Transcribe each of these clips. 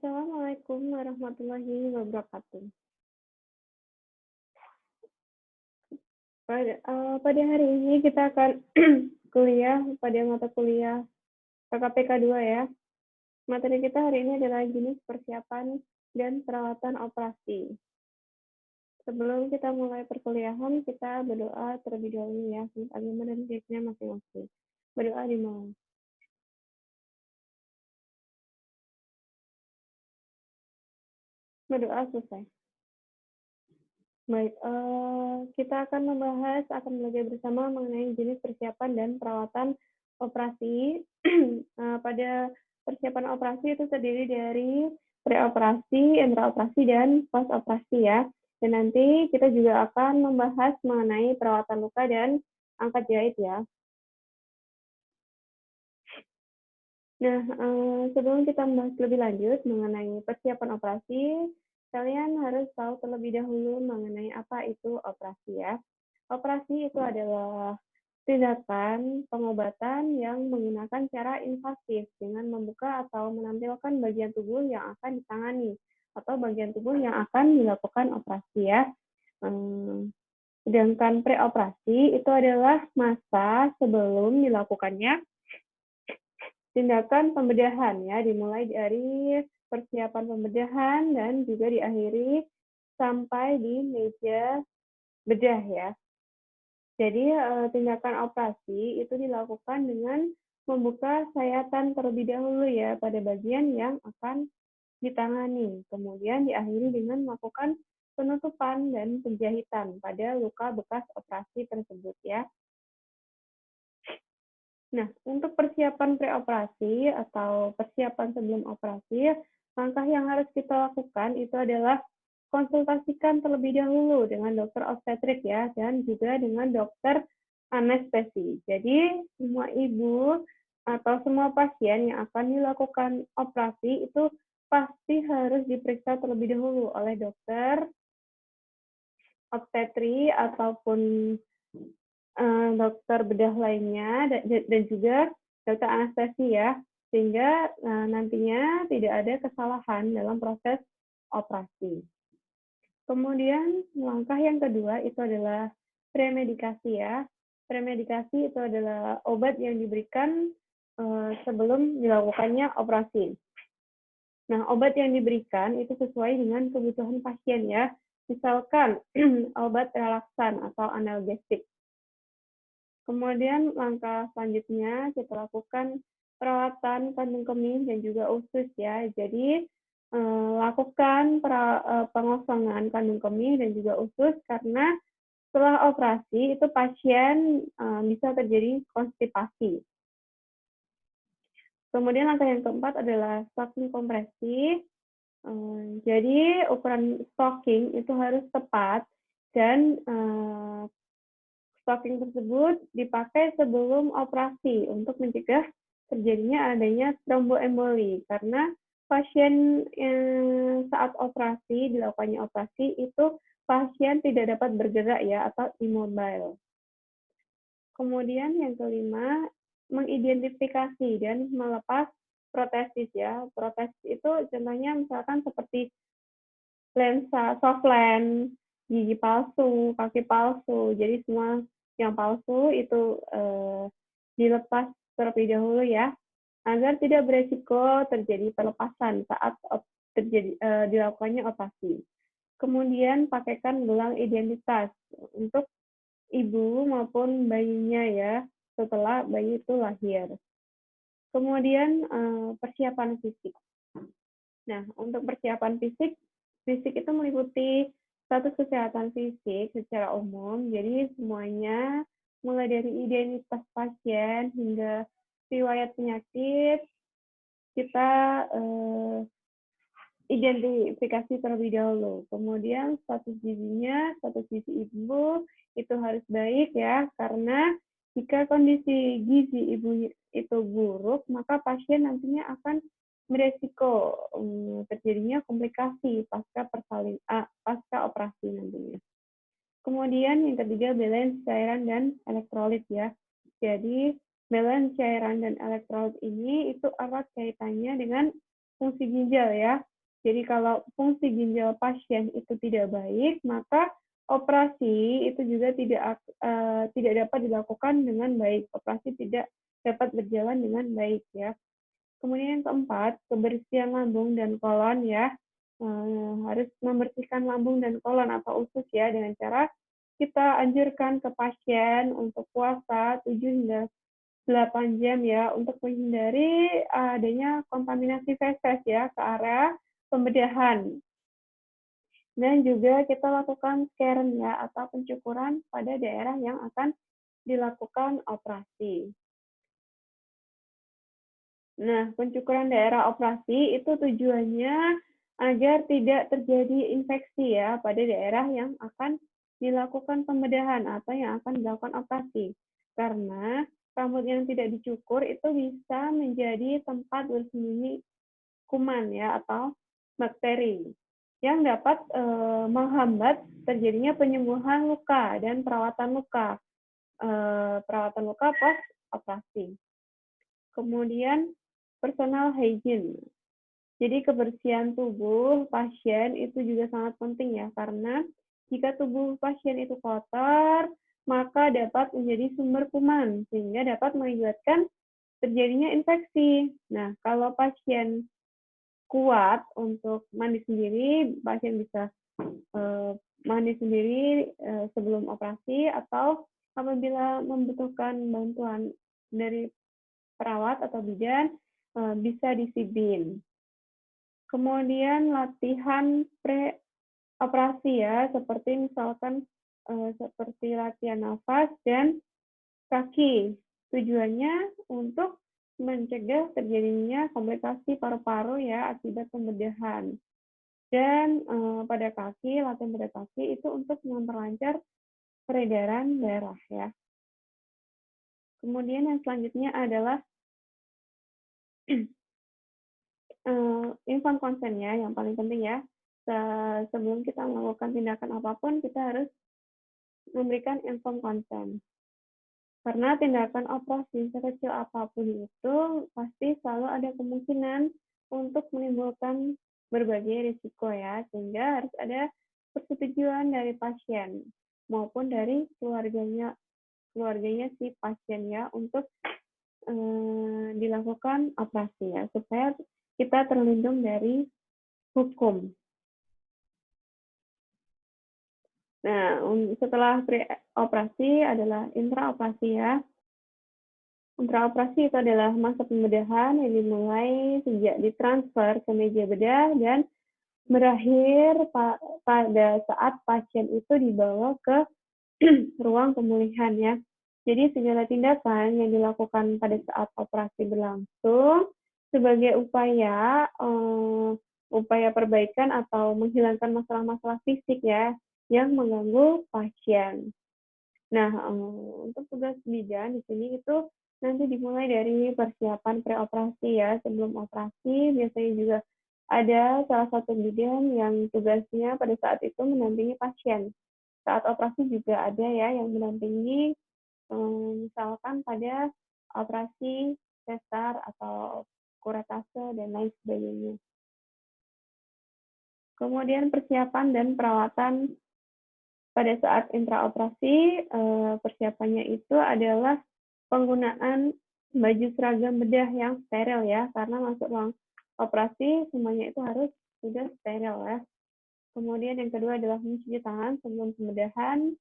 Assalamualaikum warahmatullahi wabarakatuh. Pada hari ini kita akan kuliah pada mata kuliah KKPK 2 ya. Materi kita hari ini adalah jenis persiapan dan perawatan operasi. Sebelum kita mulai perkuliahan, kita berdoa terlebih dahulu ya, agama dan keyakinan masing-masing. Berdoa dimulai. Berdoa selesai. Baik, kita akan belajar bersama mengenai jenis persiapan dan perawatan operasi. Pada persiapan operasi itu terdiri dari preoperasi, intraoperasi, dan post-operasi ya. Dan nanti kita juga akan membahas mengenai perawatan luka dan angkat jahit ya. Nah, sebelum kita membahas lebih lanjut mengenai persiapan operasi, kalian harus tahu terlebih dahulu mengenai apa itu operasi ya. Operasi itu adalah tindakan pengobatan yang menggunakan cara invasif dengan membuka atau menampilkan bagian tubuh yang akan ditangani atau bagian tubuh yang akan dilakukan operasi ya. Sedangkan preoperasi itu adalah masa sebelum dilakukannya tindakan pembedahan ya, dimulai dari persiapan pembedahan dan juga diakhiri sampai di meja bedah ya. Jadi tindakan operasi itu dilakukan dengan membuka sayatan terlebih dahulu ya pada bagian yang akan ditangani. Kemudian diakhiri dengan melakukan penutupan dan penjahitan pada luka bekas operasi tersebut ya. Nah, untuk persiapan preoperasi atau persiapan sebelum operasi, langkah yang harus kita lakukan itu adalah konsultasikan terlebih dahulu dengan dokter obstetrik ya, dan juga dengan dokter anestesi. Jadi, semua ibu atau semua pasien yang akan dilakukan operasi itu pasti harus diperiksa terlebih dahulu oleh dokter obstetri ataupun dokter bedah lainnya dan juga dokter anestesi ya, sehingga nantinya tidak ada kesalahan dalam proses operasi. Kemudian langkah yang kedua itu adalah premedikasi ya. Premedikasi itu adalah obat yang diberikan sebelum dilakukannya operasi. Nah, obat yang diberikan itu sesuai dengan kebutuhan pasien ya. Misalkan obat relaksan atau analgesik. Kemudian langkah selanjutnya kita lakukan perawatan kandung kemih dan juga usus ya. Jadi lakukan pengosongan kandung kemih dan juga usus karena setelah operasi itu pasien bisa terjadi konstipasi. Kemudian langkah yang keempat adalah stocking kompresi. Jadi ukuran stocking itu harus tepat dan stocking tersebut dipakai sebelum operasi untuk mencegah terjadinya adanya tromboemboli karena pasien saat operasi dilakukannya operasi itu pasien tidak dapat bergerak ya atau immobile. Kemudian yang kelima, mengidentifikasi dan melepas protesis ya. Protesis itu contohnya misalkan seperti lensa soft lens, gigi palsu, kaki palsu. Jadi semua yang palsu itu dilepas terlebih dahulu ya, agar tidak beresiko terjadi pelepasan saat dilakukannya operasi. Kemudian pakaikan gelang identitas untuk ibu maupun bayinya ya, setelah bayi itu lahir. Kemudian persiapan fisik. Nah, untuk persiapan fisik itu meliputi status kesehatan fisik secara umum, jadi semuanya mulai dari identitas pasien hingga riwayat penyakit, kita identifikasi terlebih dahulu. Kemudian status gizinya, status gizi ibu itu harus baik ya, karena jika kondisi gizi ibu itu buruk, maka pasien nantinya akan beresiko terjadinya komplikasi pasca operasi nantinya. Kemudian yang ketiga, balance cairan dan elektrolit ya. Jadi balance cairan dan elektrolit ini itu erat kaitannya dengan fungsi ginjal ya. Jadi kalau fungsi ginjal pasien itu tidak baik, maka operasi itu juga tidak dapat dilakukan dengan baik. Operasi tidak dapat berjalan dengan baik ya. Kemudian yang keempat, kebersihan lambung dan kolon ya. Harus membersihkan lambung dan kolon atau usus ya dengan cara kita anjurkan ke pasien untuk puasa 7 hingga 8 jam ya untuk menghindari adanya kontaminasi feses ya ke area pembedahan. Dan juga kita lakukan scaring ya atau pencukuran pada daerah yang akan dilakukan operasi. Nah, pencukuran daerah operasi itu tujuannya agar tidak terjadi infeksi ya pada daerah yang akan dilakukan pembedahan atau yang akan dilakukan operasi. Karena rambut yang tidak dicukur itu bisa menjadi tempat bersembunyi kuman ya atau bakteri yang dapat menghambat terjadinya penyembuhan luka dan perawatan luka pas operasi. Kemudian personal hygiene. Jadi kebersihan tubuh pasien itu juga sangat penting ya, karena jika tubuh pasien itu kotor, maka dapat menjadi sumber kuman, sehingga dapat mengakibatkan terjadinya infeksi. Nah, kalau pasien kuat untuk mandi sendiri, pasien bisa mandi sendiri sebelum operasi, atau apabila membutuhkan bantuan dari perawat atau bidan, bisa disibin. Kemudian latihan pre-operasi ya, seperti misalkan seperti latihan nafas dan kaki. Tujuannya untuk mencegah terjadinya komplikasi paru-paru ya akibat pembedahan. Dan latihan pada kaki itu untuk memperlancar peredaran darah ya. Kemudian yang selanjutnya adalah informed consent ya, yang paling penting ya. Sebelum kita melakukan tindakan apapun, kita harus memberikan informed consent. Karena tindakan operasi sekecil apapun itu pasti selalu ada kemungkinan untuk menimbulkan berbagai risiko ya, sehingga harus ada persetujuan dari pasien maupun dari keluarganya si pasien ya untuk dilakukan operasi ya, supaya kita terlindung dari hukum. Nah, setelah pre-operasi adalah intraoperasi ya. Intraoperasi itu adalah masa pembedahan yang dimulai sejak ditransfer ke meja bedah dan berakhir pada saat pasien itu dibawa ke ruang pemulihan ya. Jadi segala tindakan yang dilakukan pada saat operasi berlangsung sebagai upaya perbaikan atau menghilangkan masalah-masalah fisik ya yang mengganggu pasien. Nah, untuk tugas bidan di sini itu nanti dimulai dari persiapan preoperasi ya. Sebelum operasi biasanya juga ada salah satu bidan yang tugasnya pada saat itu mendampingi pasien. Saat operasi juga ada ya yang mendampingi, misalkan pada operasi sesar atau kuretase dan lain sebagainya. Kemudian persiapan dan perawatan pada saat intraoperasi, persiapannya itu adalah penggunaan baju seragam bedah yang steril ya, karena masuk ruang operasi semuanya itu harus sudah steril ya. Kemudian yang kedua adalah mencuci tangan sebelum pembedahan.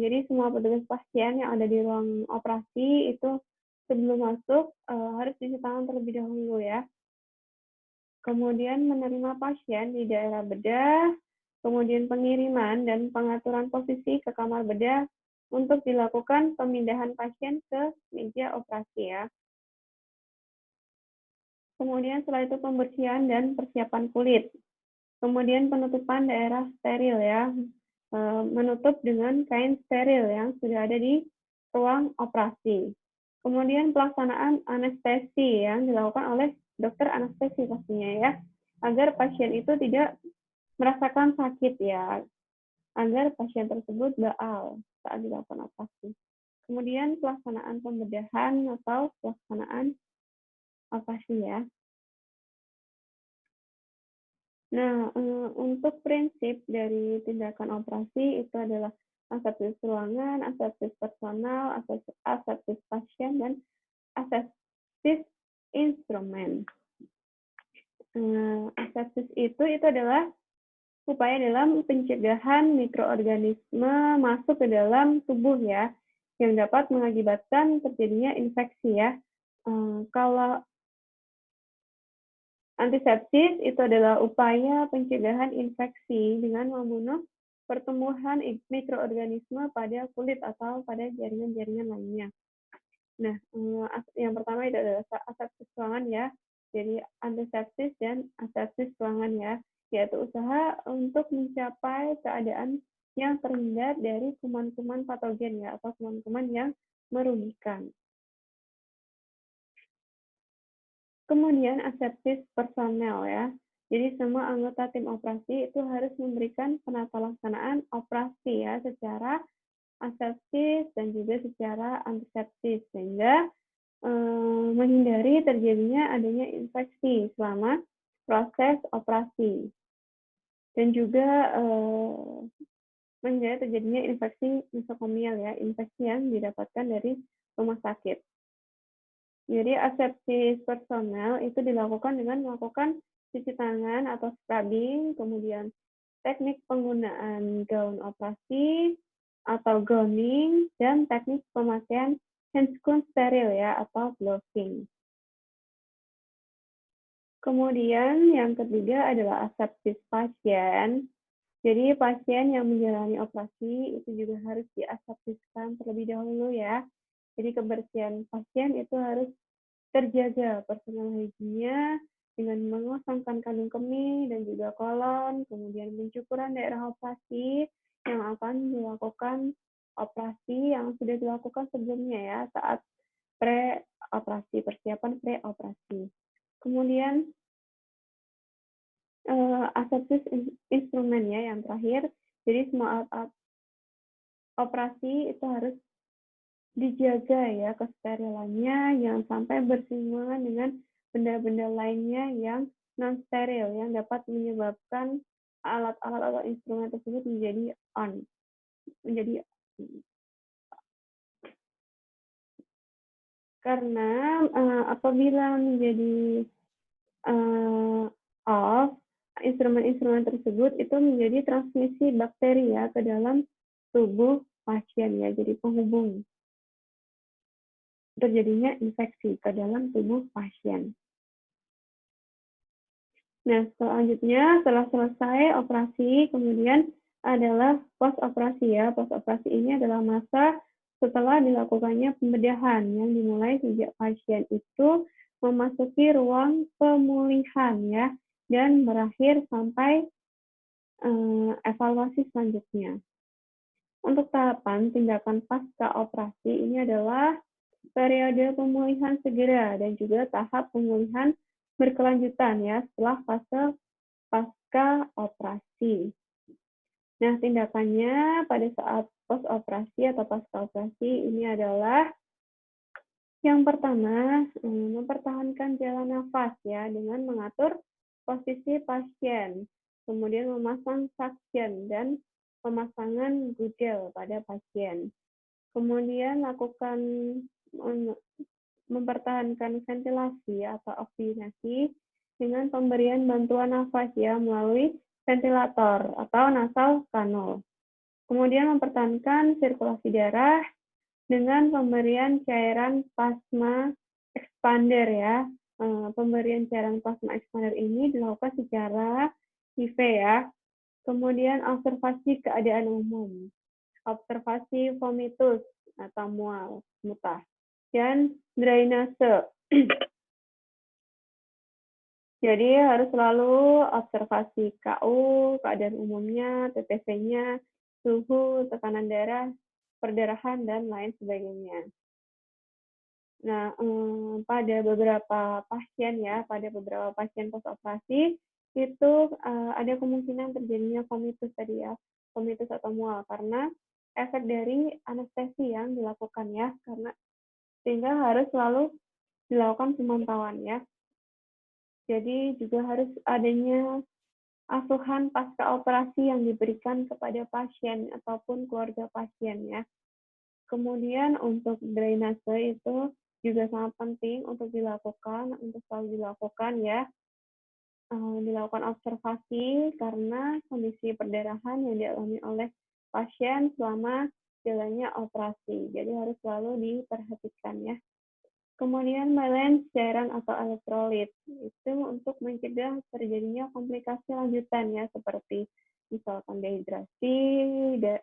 Jadi semua petugas pasien yang ada di ruang operasi itu sebelum masuk harus cuci tangan terlebih dahulu ya. Kemudian menerima pasien di daerah bedah, kemudian pengiriman dan pengaturan posisi ke kamar bedah untuk dilakukan pemindahan pasien ke meja operasi ya. Kemudian setelah itu pembersihan dan persiapan kulit. Kemudian penutupan daerah steril ya, menutup dengan kain steril yang sudah ada di ruang operasi. Kemudian pelaksanaan anestesi yang dilakukan oleh dokter anestesi pastinya ya, agar pasien itu tidak merasakan sakit ya, agar pasien tersebut baal saat dilakukan operasi. Kemudian pelaksanaan pembedahan atau pelaksanaan operasi ya. Nah, untuk prinsip dari tindakan operasi itu adalah asepsis ruangan, asepsis personal, asepsis pasien, dan asepsis instrumen. Asepsis itu adalah upaya dalam pencegahan mikroorganisme masuk ke dalam tubuh ya, yang dapat mengakibatkan terjadinya infeksi ya. Kalau antisepsis itu adalah upaya pencegahan infeksi dengan membunuh pertumbuhan mikroorganisme pada kulit atau pada jaringan-jaringan lainnya. Nah, yang pertama itu adalah asepsis ruangan ya. Jadi antisepsis dan asepsis ruangan ya, yaitu usaha untuk mencapai keadaan yang terhindar dari kuman-kuman patogen ya, atau kuman-kuman yang merugikan. Kemudian asepsis personel ya. Jadi semua anggota tim operasi itu harus memberikan penata laksanaan operasi ya secara asepsis dan juga secara antisepsis sehingga menghindari terjadinya adanya infeksi selama proses operasi dan juga menghindari terjadinya infeksi nosokomial ya, infeksi yang didapatkan dari rumah sakit. Jadi asepsis personel itu dilakukan dengan melakukan cuci tangan atau scrubbing, kemudian teknik penggunaan gaun operasi atau gowning, dan teknik pemakaian handscoon steril ya atau gloving. Kemudian yang ketiga adalah asepsis pasien. Jadi pasien yang menjalani operasi itu juga harus diasepsiskan terlebih dahulu ya. Jadi kebersihan pasien itu harus terjaga, personal hygiene-nya dengan mengosongkan kandung kemih dan juga kolon, kemudian pencukuran daerah operasi yang akan dilakukan operasi yang sudah dilakukan sebelumnya ya saat pre-operasi, persiapan pre-operasi. Kemudian asepsis instrumen ya yang terakhir. Jadi semua alat operasi itu harus dijaga ya kesterilannya, jangan sampai bersinggungan dengan benda-benda lainnya yang non steril yang dapat menyebabkan alat-alat atau instrumen tersebut menjadi karena apabila menjadi off, instrumen-instrumen tersebut itu menjadi transmisi bakteri ya ke dalam tubuh pasien ya, jadi penghubung terjadinya infeksi ke dalam tubuh pasien. Nah, selanjutnya setelah selesai operasi, kemudian adalah post operasi ya. Post operasi ini adalah masa setelah dilakukannya pembedahan yang dimulai sejak pasien itu memasuki ruang pemulihan ya dan berakhir sampai evaluasi selanjutnya. Untuk tahapan tindakan pasca operasi ini adalah periode pemulihan segera dan juga tahap pemulihan berkelanjutan ya setelah fase pasca operasi. Nah, tindakannya pada saat post operasi atau pasca operasi ini adalah yang pertama, mempertahankan jalan nafas ya dengan mengatur posisi pasien, kemudian memasang suction dan pemasangan gudel pada pasien. Kemudian lakukan mempertahankan ventilasi atau oksigenasi dengan pemberian bantuan nafas ya melalui ventilator atau nasal kanul. Kemudian mempertahankan sirkulasi darah dengan pemberian cairan plasma expander ya. Pemberian cairan plasma expander ini dilakukan secara IV ya. Kemudian observasi keadaan umum, observasi vomitus atau mual, muntah, dan drainase. Jadi harus selalu observasi KU, keadaan umumnya, TTV-nya, suhu, tekanan darah, perdarahan, dan lain sebagainya. Nah, pada beberapa pasien ya, pada beberapa pasien post-operasi, itu ada kemungkinan terjadinya vomitus tadi ya, vomitus atau mual, karena efek dari anestesi yang dilakukan ya, karena sehingga harus selalu dilakukan pemantauan ya. Jadi juga harus adanya asuhan pasca operasi yang diberikan kepada pasien ataupun keluarga pasien ya. Kemudian untuk drainase itu juga sangat penting untuk selalu dilakukan ya. Dilakukan observasi karena kondisi perdarahan yang dialami oleh pasien selama jalannya operasi. Jadi harus selalu diperhatikan ya. Kemudian balance cairan atau elektrolit itu untuk mencegah terjadinya komplikasi lanjutan ya seperti misalkan dehidrasi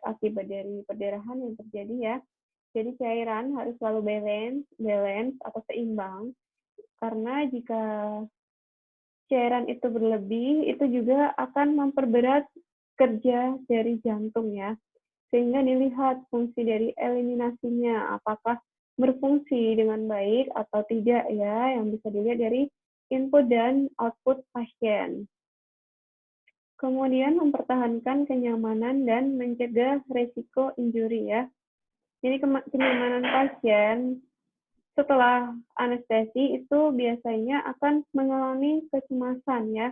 akibat dari perdarahan yang terjadi ya. Jadi cairan harus selalu balance atau seimbang karena jika cairan itu berlebih, itu juga akan memperberat kerja dari jantung ya. Sehingga dilihat fungsi dari eliminasinya, apakah berfungsi dengan baik atau tidak ya, yang bisa dilihat dari input dan output pasien. Kemudian mempertahankan kenyamanan dan mencegah resiko injury ya. Jadi kenyamanan pasien setelah anestesi itu biasanya akan mengalami kecemasan ya.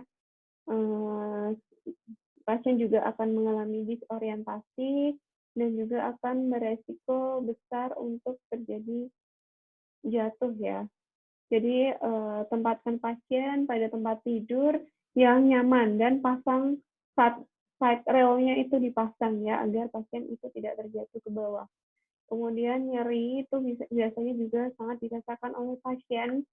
Pasien juga akan mengalami disorientasi dan juga akan beresiko besar untuk terjadi jatuh ya. Jadi tempatkan pasien pada tempat tidur yang nyaman dan pasang side rail-nya itu dipasang ya agar pasien itu tidak terjatuh ke bawah. Kemudian nyeri itu biasanya juga sangat dirasakan oleh pasien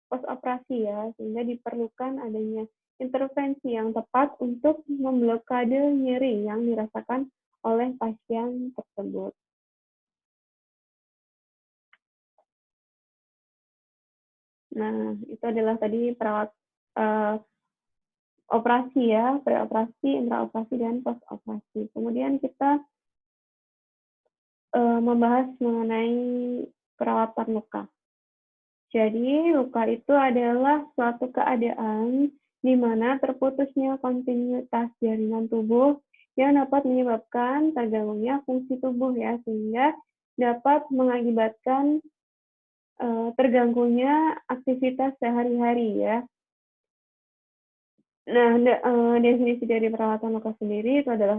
post-operasi ya, sehingga diperlukan adanya intervensi yang tepat untuk memblokade nyeri yang dirasakan oleh pasien tersebut. Nah, itu adalah tadi operasi ya, preoperasi, intraoperasi, dan post-operasi. Kemudian kita membahas mengenai perawatan luka. Jadi, luka itu adalah suatu keadaan di mana terputusnya kontinuitas jaringan tubuh yang dapat menyebabkan terganggunya fungsi tubuh ya, sehingga dapat mengakibatkan terganggunya aktivitas sehari-hari ya. Nah, definisi dari perawatan luka sendiri itu adalah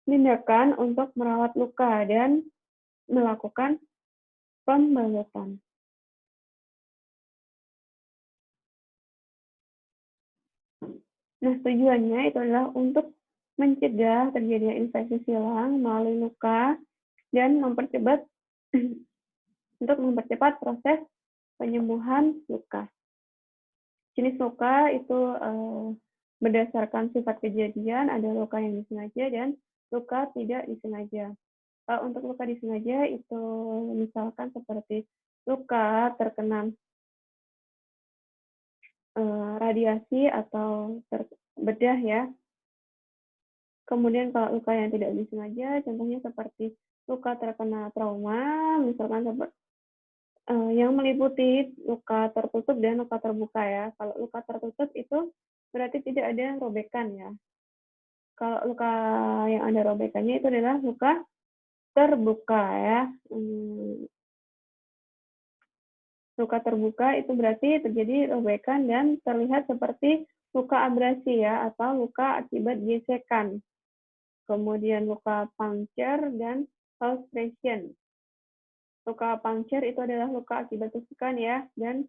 tindakan untuk merawat luka dan melakukan pembalutan. Nah, tujuannya itu adalah untuk mencegah terjadinya infeksi silang melalui luka dan untuk mempercepat proses penyembuhan luka. Jenis luka itu berdasarkan sifat kejadian, ada luka yang disengaja dan luka tidak disengaja. Untuk luka disengaja itu misalkan seperti luka terkena radiasi atau bedah ya. Kemudian kalau luka yang tidak disengaja, contohnya seperti luka terkena trauma, misalkan yang meliputi luka tertutup dan luka terbuka ya. Kalau luka tertutup itu berarti tidak ada robekan ya. Kalau luka yang ada robekannya itu adalah luka terbuka ya. Luka terbuka itu berarti terjadi robekan dan terlihat seperti luka abrasi ya, atau luka akibat gesekan. Kemudian luka puncture dan lacration. Luka puncture itu adalah luka akibat tusukan ya, dan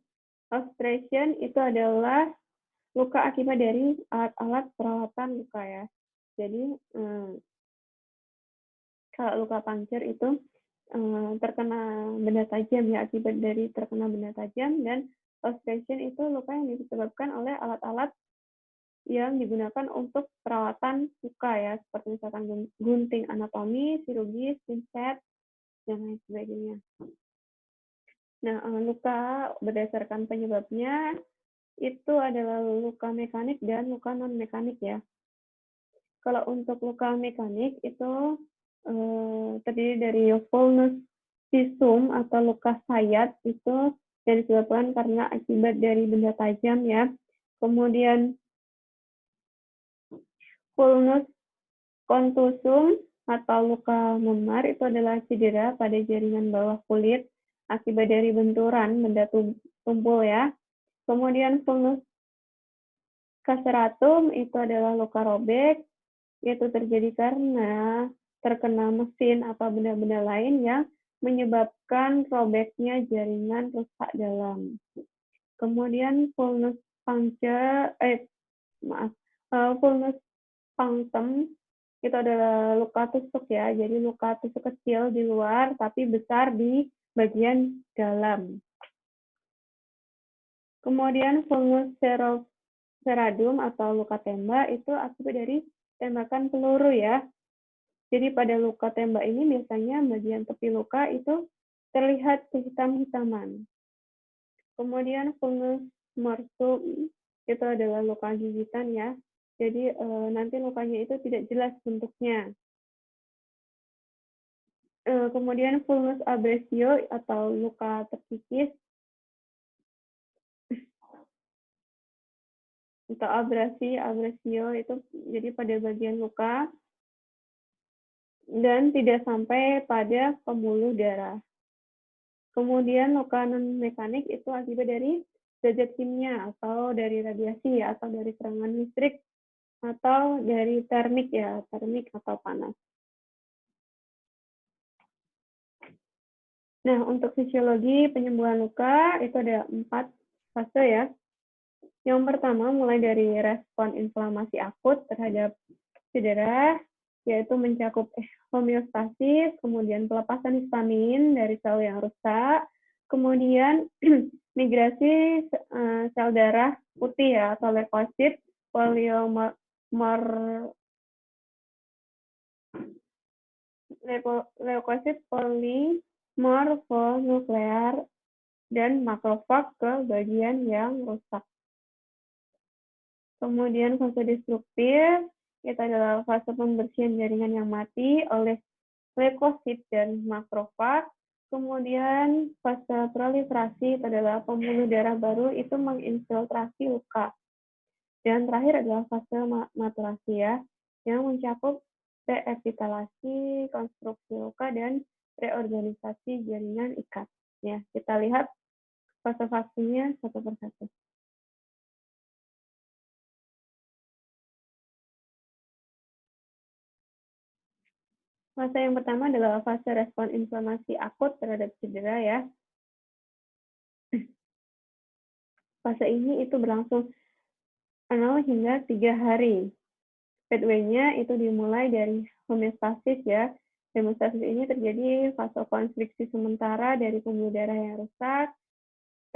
lacration itu adalah luka akibat dari alat-alat perawatan luka ya. Jadi kalau luka puncture itu terkena benda tajam ya, akibat dari terkena benda tajam, dan lacration itu luka yang disebabkan oleh alat-alat yang digunakan untuk perawatan luka ya, seperti misalkan gunting anatomi, chirurgis, pinset, dan lain sebagainya. Nah, luka berdasarkan penyebabnya itu adalah luka mekanik dan luka non-mekanik ya. Kalau untuk luka mekanik itu terdiri dari vulnus visum atau luka sayat itu yang disebabkan karena akibat dari benda tajam ya. Kemudian vulnus contusum atau luka memar itu adalah cedera pada jaringan bawah kulit akibat dari benturan benda tumpul ya. Kemudian vulnus Kaseratum itu adalah luka robek, yaitu terjadi karena terkena mesin atau benda-benda lain yang menyebabkan robeknya jaringan rusak dalam. Kemudian vulnus puncture, vulnus punctum itu adalah luka tusuk ya, jadi luka tusuk kecil di luar tapi besar di bagian dalam. Kemudian vulnus seradum atau luka tembak itu akibat dari tembakan peluru ya. Jadi pada luka tembak ini biasanya bagian tepi luka itu terlihat kehitam-hitaman. Kemudian vulnus morsum itu adalah luka gigitan ya. Jadi nanti lukanya itu tidak jelas bentuknya. Kemudian vulnus abrasio atau luka terkikis atau abrasio itu jadi pada bagian luka dan tidak sampai pada pembuluh darah. Kemudian luka non-mekanik itu akibat dari zat kimia atau dari radiasi atau dari serangan listrik atau dari termik ya, termik atau panas. Nah, untuk fisiologi penyembuhan luka itu ada 4 fase ya. Yang pertama mulai dari respon inflamasi akut terhadap cedera, yaitu mencakup homeostasis, kemudian pelepasan histamin dari sel yang rusak, kemudian migrasi sel darah putih ya atau leukosit, leukosit polimorfonuklear dan makrofag ke bagian yang rusak. Kemudian fase destruktif, itu adalah fase pembersihan jaringan yang mati oleh leukosit dan makrofag. Kemudian fase proliferasi, itu adalah pembuluh darah baru itu menginfiltrasi luka. Dan terakhir adalah fase maturasi ya, yang mencakup reepitelasi, konstruksi luka, dan reorganisasi jaringan ikat. Ya, kita lihat fase-fasenya satu persatu. Fase yang pertama adalah fase respon inflamasi akut terhadap cedera ya. Fase ini itu berlangsung 0 hingga 3 hari. Pathway-nya itu dimulai dari homeostasis ya. Homeostasis ini terjadi vasokonstriksi sementara dari pembuluh darah yang rusak.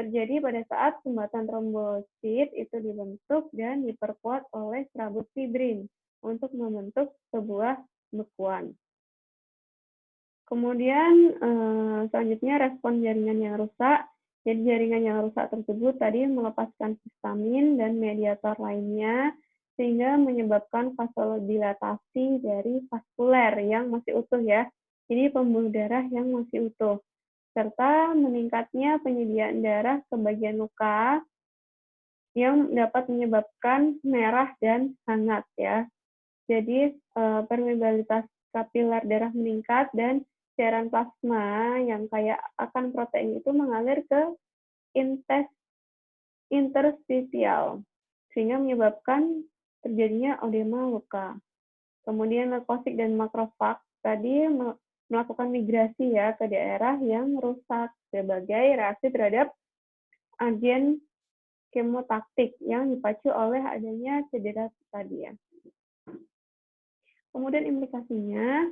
Terjadi pada saat sumbatan trombosit itu dibentuk dan diperkuat oleh serabut fibrin untuk membentuk sebuah bekuan. Kemudian selanjutnya respon jaringan yang rusak. Jadi jaringan yang rusak tersebut tadi melepaskan histamin dan mediator lainnya sehingga menyebabkan vasodilatasi dari vaskuler yang masih utuh ya. Jadi pembuluh darah yang masih utuh. Serta meningkatnya penyediaan darah ke bagian luka yang dapat menyebabkan merah dan hangat ya. Jadi permeabilitas kapiler darah meningkat dan cairan plasma yang kaya akan protein itu mengalir ke interstisial sehingga menyebabkan terjadinya edema luka. Kemudian leukosit dan makrofag tadi melakukan migrasi ya ke daerah yang rusak sebagai reaksi terhadap agen kemotaktik yang dipacu oleh adanya cedera tadi ya. Kemudian implikasinya,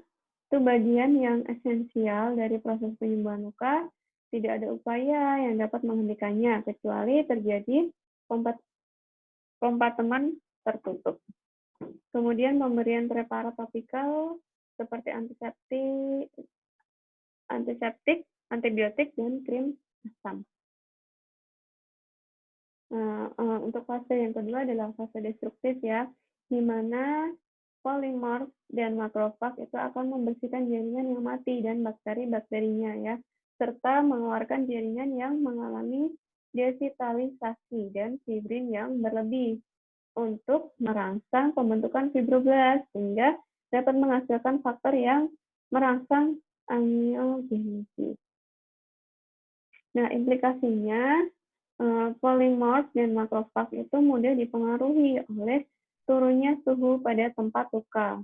itu bagian yang esensial dari proses penyembuhan luka, tidak ada upaya yang dapat menghentikannya, kecuali terjadi kompatemen tertutup. Kemudian pemberian preparat topikal seperti antiseptik, antibiotik, dan krim asam. Nah, untuk fase yang kedua adalah fase destruktif ya, di mana polimorf dan makrofag itu akan membersihkan jaringan yang mati dan bakteri-bakterinya ya, serta mengeluarkan jaringan yang mengalami desitalisasi dan fibrin yang berlebih untuk merangsang pembentukan fibroblast sehingga dapat menghasilkan faktor yang merangsang angiogenesis. Nah, implikasinya Polimorf dan makrofag itu mudah dipengaruhi oleh turunnya suhu pada tempat luka,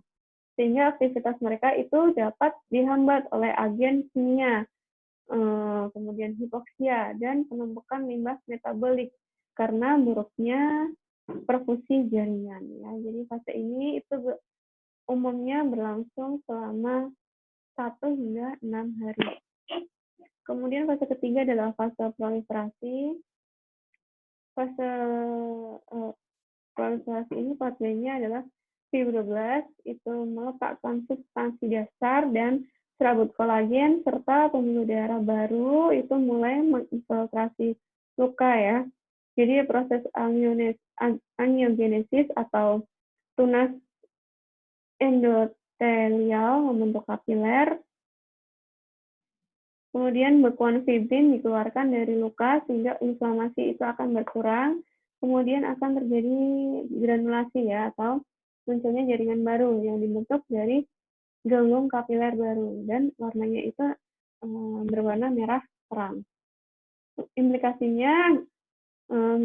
sehingga aktivitas mereka itu dapat dihambat oleh agen kimia, kemudian hipoksia, dan penumpukan limbah metabolik karena buruknya perfusi jaringan. Ya. Jadi fase ini itu umumnya berlangsung selama 1 hingga 6 hari. Kemudian fase ketiga adalah fase proliferasi. Fase proliferasi ini pathway-nya adalah fibroblast, itu meletakkan substansi dasar dan serabut kolagen, serta pembuluh darah baru itu mulai menginfiltrasi luka ya. Jadi proses angiogenesis atau tunas endotelial membentuk kapiler. Kemudian bekuan fibrin dikeluarkan dari luka sehingga inflamasi itu akan berkurang. Kemudian akan terjadi granulasi ya, atau munculnya jaringan baru yang dibentuk dari gelung kapiler baru, dan warnanya itu berwarna merah terang. Implikasinya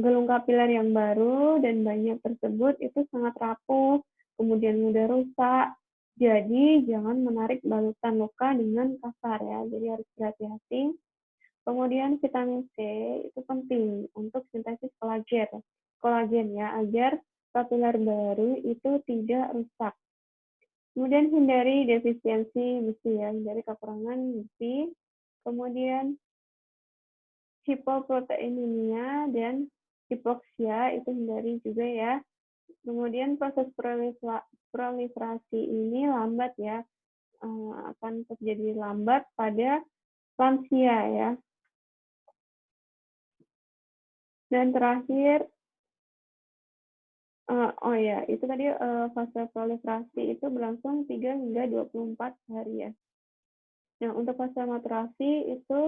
gelung kapiler yang baru dan banyak tersebut itu sangat rapuh, kemudian mudah rusak. Jadi jangan menarik balutan luka dengan kasar ya, jadi harus berhati-hati. Kemudian vitamin C itu penting untuk sintesis kolagen ya, agar kapiler baru itu tidak rusak. Kemudian hindari defisiensi besi ya, hindari kekurangan besi. Kemudian hipoproteinemia dan hipoksia itu hindari juga ya. Kemudian proses proliferasi ini lambat ya, akan terjadi lambat pada lansia ya. Dan terakhir, itu tadi fase proliferasi itu berlangsung 3 hingga 24 hari ya. Nah, untuk fase maturasi itu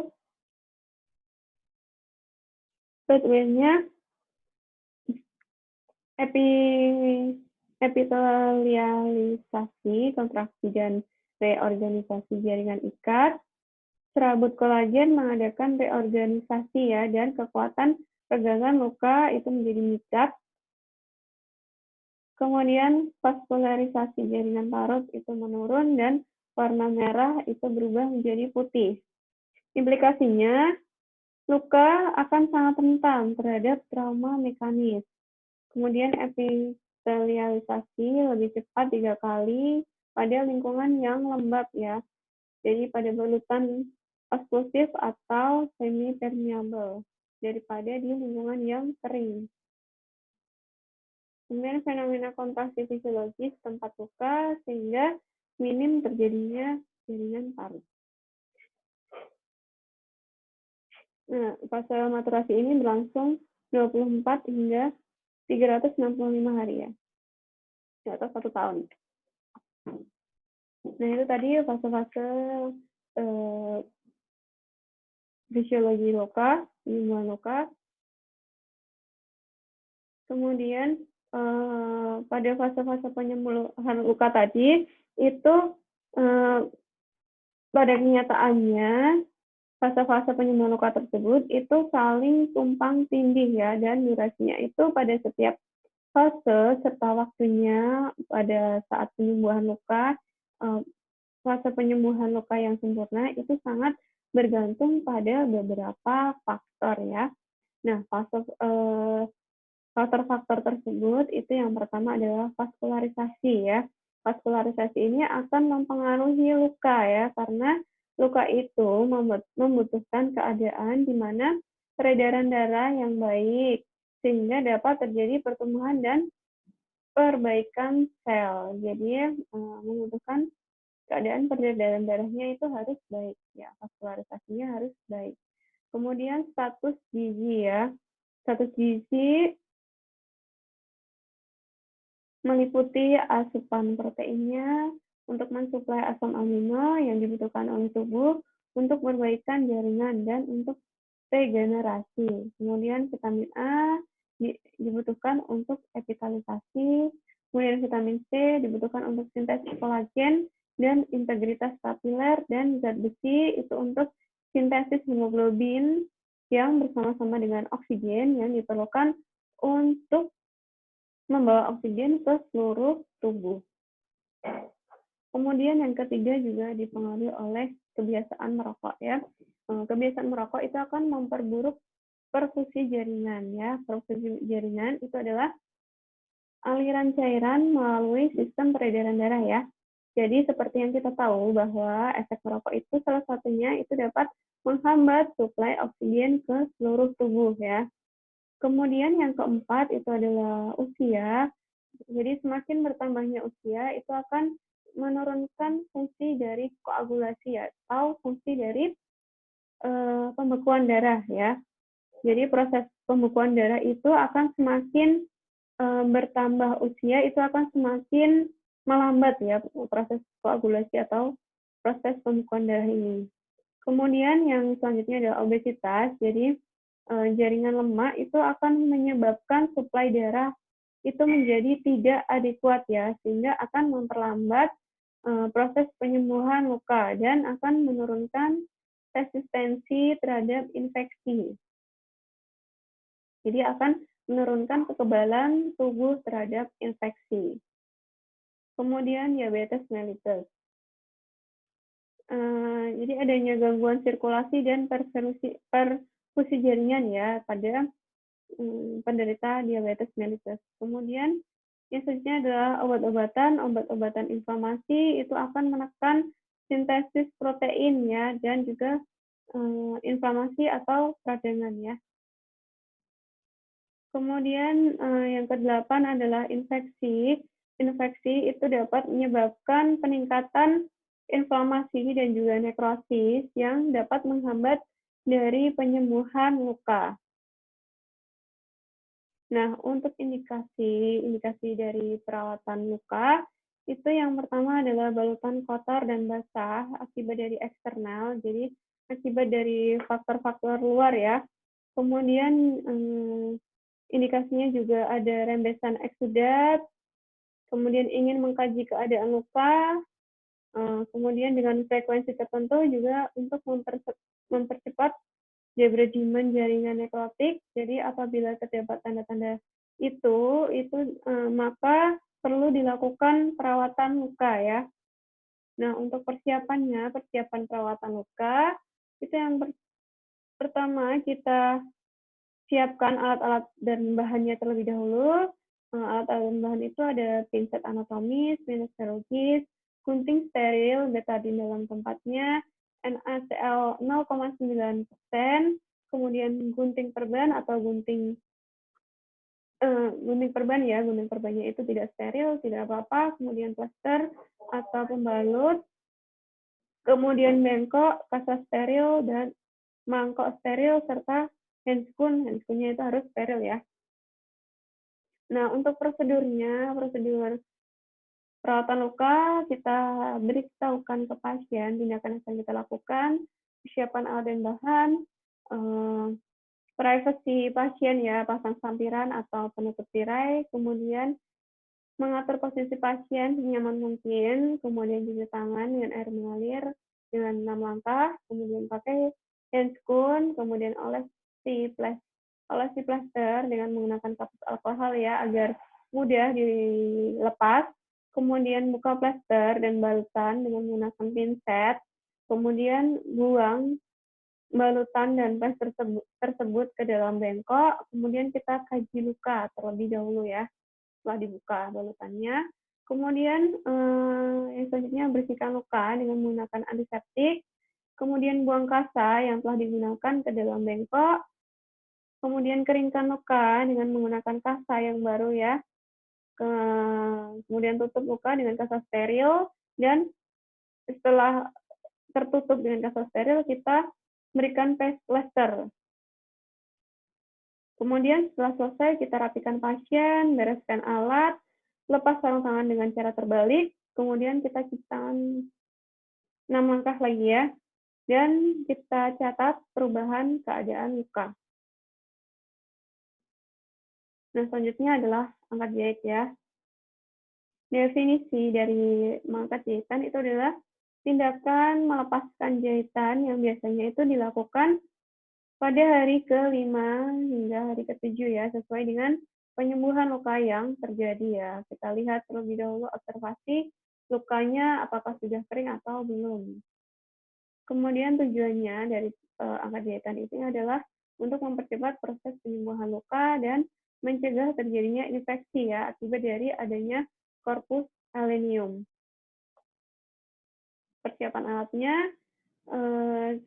pathway-nya epitelialisasi, kontraksi, dan reorganisasi jaringan ikat. Serabut kolagen mengadakan reorganisasi ya, dan kekuatan pegangan luka itu menjadi micat. Kemudian vaskularisasi jaringan parut itu menurun dan warna merah itu berubah menjadi putih. Implikasinya, luka akan sangat rentan terhadap trauma mekanis. Kemudian epitelialisasi lebih cepat 3 kali pada lingkungan yang lembab ya. Jadi pada balutan eksklusif atau semi-permeable daripada di lingkungan yang kering. Kemudian fenomena kontraksi fisiologis tempat luka sehingga minim terjadinya jaringan parut. Nah, fase maturasi ini berlangsung 24 hingga 365 hari ya, atau 1 tahun. Nah, itu tadi fase-fase fisiologi luka, penyembuhan luka. Kemudian pada fase-fase penyembuhan luka tadi itu pada kenyataannya fase-fase penyembuhan luka tersebut itu saling tumpang tindih ya, dan durasinya itu pada setiap fase serta waktunya pada saat penyembuhan luka. Fase penyembuhan luka yang sempurna itu sangat bergantung pada beberapa faktor ya. Nah, faktor-faktor tersebut itu yang pertama adalah vaskularisasi ya. Vaskularisasi ini akan mempengaruhi luka ya, karena luka itu membutuhkan keadaan di mana peredaran darah yang baik sehingga dapat terjadi pertumbuhan dan perbaikan sel. Jadi membutuhkan keadaan peredaran darahnya itu harus baik ya, vaskularisasinya harus baik. Kemudian status gizi ya. Status gizi meliputi asupan proteinnya untuk mensuplai asam amino yang dibutuhkan oleh tubuh untuk perbaikan jaringan dan untuk regenerasi. Kemudian vitamin A dibutuhkan untuk epitalisasi. Kemudian vitamin C dibutuhkan untuk sintesis kolagen dan integritas kapiler, dan zat besi itu untuk sintesis hemoglobin yang bersama-sama dengan oksigen yang diperlukan untuk membawa oksigen ke seluruh tubuh. Kemudian yang ketiga juga dipengaruhi oleh kebiasaan merokok ya. Kebiasaan merokok itu akan memperburuk perfusi jaringan ya. Perfusi jaringan itu adalah aliran cairan melalui sistem peredaran darah ya. Jadi seperti yang kita tahu bahwa efek merokok itu salah satunya itu dapat menghambat suplai oksigen ke seluruh tubuh ya. Kemudian yang keempat itu adalah usia. Jadi semakin bertambahnya usia itu akan menurunkan fungsi dari koagulasi atau fungsi dari pembekuan darah ya. Jadi proses pembekuan darah itu akan semakin bertambah usia itu akan semakin melambat ya proses koagulasi atau proses pembekuan darah ini. Kemudian yang selanjutnya adalah obesitas. Jadi jaringan lemak itu akan menyebabkan suplai darah itu menjadi tidak adekuat ya, sehingga akan memperlambat proses penyembuhan luka dan akan menurunkan resistensi terhadap infeksi. Jadi akan menurunkan kekebalan tubuh terhadap infeksi. Kemudian diabetes mellitus. Jadi adanya gangguan sirkulasi dan perfusi jaringan ya pada penderita diabetes mellitus. Kemudian yang selanjutnya adalah obat-obatan inflamasi itu akan menekan sintesis protein ya dan juga inflamasi atau peradangan ya. Kemudian yang kedelapan adalah infeksi. Infeksi itu dapat menyebabkan peningkatan inflamasi dan juga nekrosis yang dapat menghambat dari penyembuhan luka. Nah, untuk indikasi dari perawatan luka, itu yang pertama adalah balutan kotor dan basah akibat dari eksternal, jadi akibat dari faktor-faktor luar ya. Kemudian indikasinya juga ada rembesan eksudat, kemudian ingin mengkaji keadaan luka, kemudian dengan frekuensi tertentu juga untuk mempercepat debridement jaringan nekrotik. Jadi apabila terdapat tanda-tanda itu maka perlu dilakukan perawatan luka ya. Nah, untuk persiapan perawatan luka, itu yang pertama kita siapkan alat-alat dan bahannya terlebih dahulu. Alat-alat dan bahan itu ada pinset anatomis, minusserologis, gunting steril, betadine dalam tempatnya, NaCl 0,9%, kemudian gunting perban atau gunting perban ya, gunting perbannya itu tidak steril, tidak apa-apa, kemudian plaster atau pembalut, kemudian bengkok, kasa steril, dan mangkok steril, serta handscoon-nya itu harus steril ya. Nah, untuk prosedur perawatan luka, kita beritahukan ke pasien tindakan yang akan kita lakukan, persiapan alat dan bahan, privasi pasien ya, pasang sampiran atau penutup tirai, kemudian mengatur posisi pasien senyaman mungkin, kemudian cuci tangan dengan air mengalir dengan 6 langkah, kemudian pakai handscoon, kemudian olesi plaster dengan menggunakan kapur alkohol ya agar mudah dilepas. Kemudian buka plaster dan balutan dengan menggunakan pinset. Kemudian buang balutan dan plaster tersebut ke dalam bengkok. Kemudian kita kaji luka terlebih dahulu ya, setelah dibuka balutannya. Kemudian yang selanjutnya bersihkan luka dengan menggunakan antiseptik. Kemudian buang kasa yang telah digunakan ke dalam bengkok. Kemudian keringkan luka dengan menggunakan kasa yang baru ya. Kemudian tutup luka dengan kasa steril, dan setelah tertutup dengan kasa steril kita berikan plaster. Kemudian setelah selesai kita rapikan pasien, bereskan alat, lepas sarung tangan dengan cara terbalik, kemudian kita cuci tangan 6 langkah lagi ya, dan kita catat perubahan keadaan luka. Nah, selanjutnya adalah angkat jahit ya. Definisi dari mengangkat jahitan itu adalah tindakan melepaskan jahitan yang biasanya itu dilakukan pada hari ke-5 hingga hari ke-7 ya, sesuai dengan penyembuhan luka yang terjadi ya. Kita lihat terlebih dahulu observasi lukanya apakah sudah kering atau belum. Kemudian tujuannya dari angkat jahitan ini adalah untuk mempercepat proses penyembuhan luka dan mencegah terjadinya infeksi ya akibat dari adanya corpus callosum. Persiapan alatnya,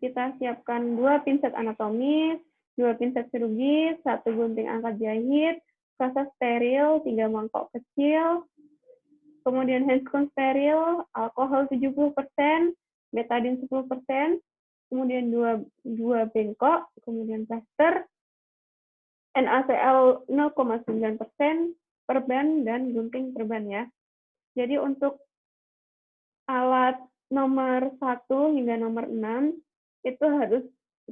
kita siapkan 2 pinset anatomis, 2 pinset kirurgis, 1 gunting angkat jahit, kasa steril, 3 mangkok kecil, kemudian handscone steril, alkohol 70%, betadine 10%, kemudian 2 bengkok, kemudian plaster, NaCl 0,9%, perban, dan gunting perban ya. Jadi untuk alat nomor 1 hingga nomor 6 itu harus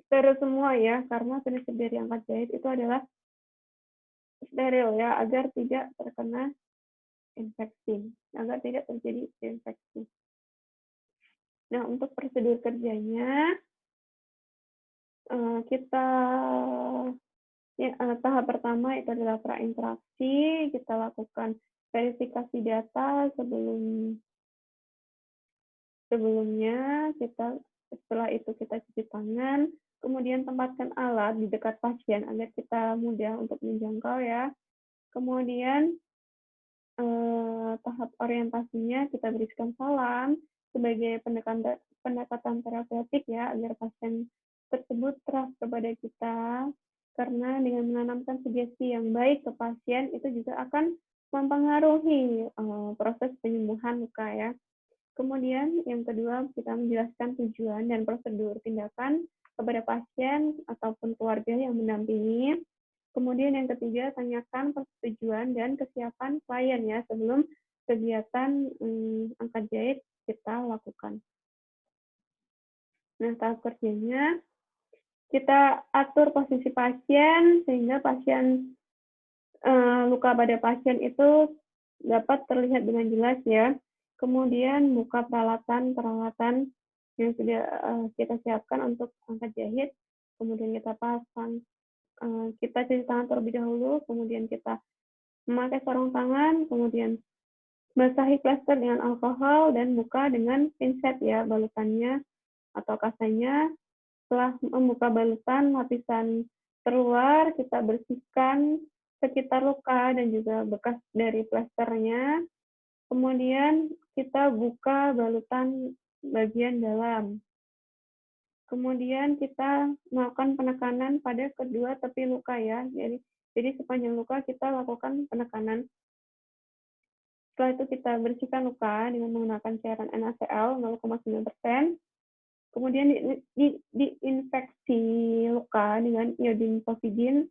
steril semua ya, karena prinsip dari angkat jahit itu adalah steril ya, agar tidak terkena infeksi, agar tidak terjadi infeksi. Nah, untuk prosedur kerjanya, kita tahap pertama itu adalah prainteraksi, kita lakukan verifikasi data sebelumnya, setelah itu kita cuci tangan, kemudian tempatkan alat di dekat pasien agar kita mudah untuk menjangkau ya. Kemudian tahap orientasinya kita berikan salam sebagai pendekatan terapeutik ya, agar pasien tersebut trust kepada kita, karena dengan menanamkan sugesti yang baik ke pasien itu juga akan mempengaruhi proses penyembuhan luka ya. Kemudian yang kedua, kita menjelaskan tujuan dan prosedur tindakan kepada pasien ataupun keluarga yang mendampingi. Kemudian yang ketiga, tanyakan persetujuan dan kesiapan klien ya sebelum kegiatan angkat jahit kita lakukan. Nah, tahap kerjanya, kita atur posisi pasien sehingga luka pada pasien itu dapat terlihat dengan jelas ya. Kemudian buka peralatan yang sudah kita siapkan untuk angkat jahit, kemudian kita pasang, kita cuci tangan terlebih dahulu, kemudian kita memakai sarung tangan, kemudian basahi plester dengan alkohol dan buka dengan pinset ya balutannya atau kasanya. Setelah membuka balutan, lapisan terluar, kita bersihkan sekitar luka dan juga bekas dari plesternya. Kemudian kita buka balutan bagian dalam. Kemudian kita melakukan penekanan pada kedua tepi luka ya. Jadi sepanjang luka kita lakukan penekanan. Setelah itu kita bersihkan luka dengan menggunakan cairan NaCl 0,9%. Kemudian diinfeksi luka dengan iodin povidin,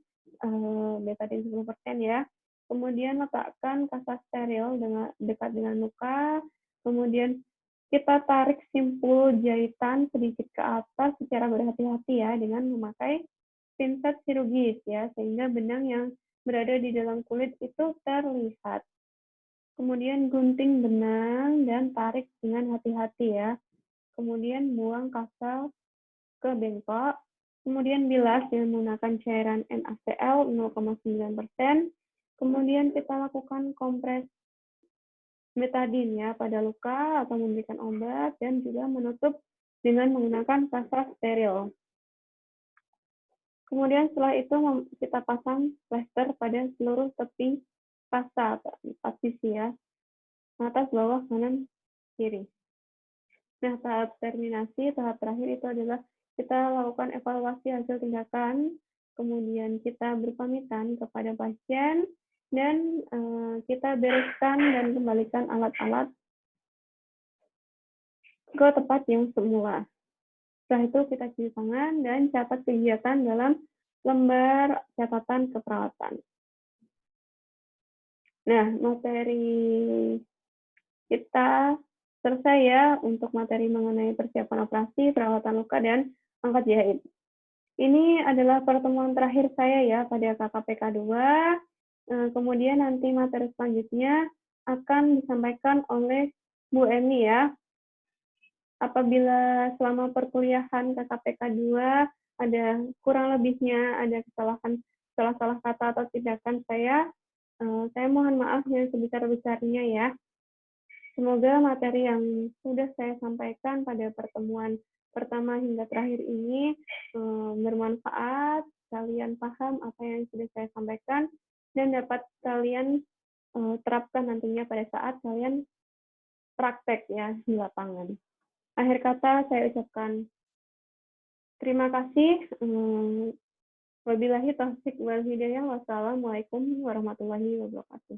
betadine 10% ya. Kemudian letakkan kasa steril dekat dengan luka. Kemudian kita tarik simpul jahitan sedikit ke atas secara berhati-hati ya, dengan memakai pinset kirurgis ya, sehingga benang yang berada di dalam kulit itu terlihat. Kemudian gunting benang dan tarik dengan hati-hati ya. Kemudian buang kasa ke bengkok. Kemudian bilas dengan menggunakan cairan NaCl 0,9%. Kemudian kita lakukan kompres betadine ya pada luka atau memberikan obat, dan juga menutup dengan menggunakan kasa steril. Kemudian setelah itu kita pasang plester pada seluruh tepi kasa atau 4 sisi ya, atas, bawah, kanan, kiri. Nah, tahap terminasi, tahap terakhir itu adalah kita lakukan evaluasi hasil tindakan, kemudian kita berpamitan kepada pasien, dan kita bereskan dan kembalikan alat-alat ke tempat yang semula. Setelah itu kita cuci tangan dan catat kegiatan dalam lembar catatan keperawatan. Nah, materi kita selesai ya untuk materi mengenai persiapan operasi, perawatan luka, dan angkat jahit. Ini adalah pertemuan terakhir saya ya pada KKPK 2. Kemudian nanti materi selanjutnya akan disampaikan oleh Bu Emi ya. Apabila selama perkuliahan KKPK 2 ada kurang lebihnya, ada kesalahan salah-salah kata atau tindakan saya mohon maaf yang sebesar-besarnya ya. Semoga materi yang sudah saya sampaikan pada pertemuan pertama hingga terakhir ini bermanfaat, kalian paham apa yang sudah saya sampaikan, dan dapat kalian terapkan nantinya pada saat kalian praktek ya di lapangan. Akhir kata saya ucapkan terima kasih. Wabillahi taufiq wal hidayah. Wassalamualaikum warahmatullahi wabarakatuh.